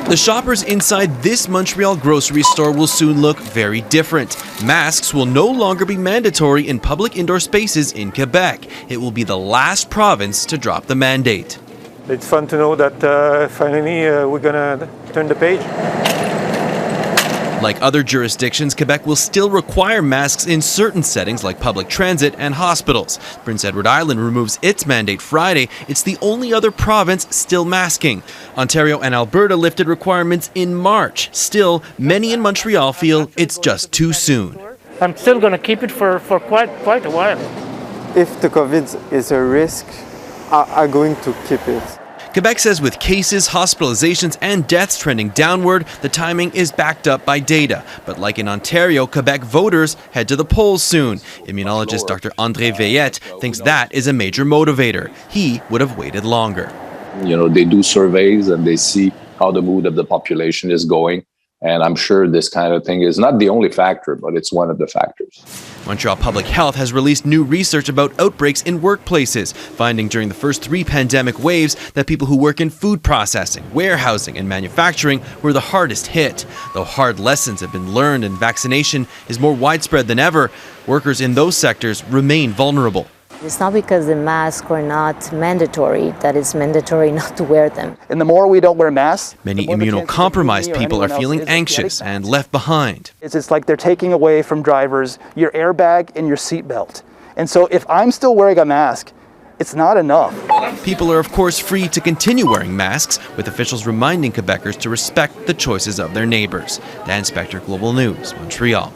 The shoppers inside this Montreal grocery store will soon look very different. Masks will no longer be mandatory in public indoor spaces in Quebec. It will be the last province to drop the mandate. It's fun to know that finally we're going to turn the page. Like other jurisdictions, Quebec will still require masks in certain settings like public transit and hospitals. Prince Edward Island removes its mandate Friday. It's the only other province still masking. Ontario and Alberta lifted requirements in March. Still, many in Montreal feel it's just too soon. I'm still going to keep it for quite a while. If the COVID is a risk, I'm going to keep it. Quebec says with cases, hospitalizations, and deaths trending downward, the timing is backed up by data. But like in Ontario, Quebec voters head to the polls soon. Immunologist Dr. André Veillette thinks that is a major motivator. He would have waited longer. They do surveys and they see how the mood of the population is going. And I'm sure this kind of thing is not the only factor, but it's one of the factors. Montreal Public Health has released new research about outbreaks in workplaces, finding during the first 3 pandemic waves that people who work in food processing, warehousing, and manufacturing were the hardest hit. Though hard lessons have been learned and vaccination is more widespread than ever, workers in those sectors remain vulnerable. It's not because the masks are not mandatory that it's mandatory not to wear them. And the more we don't wear masks, many immunocompromised people are feeling anxious and left behind. It's like they're taking away from drivers your airbag and your seatbelt. And so if I'm still wearing a mask, it's not enough. People are, of course, free to continue wearing masks, with officials reminding Quebecers to respect the choices of their neighbors. Dan Spector, Global News, Montreal.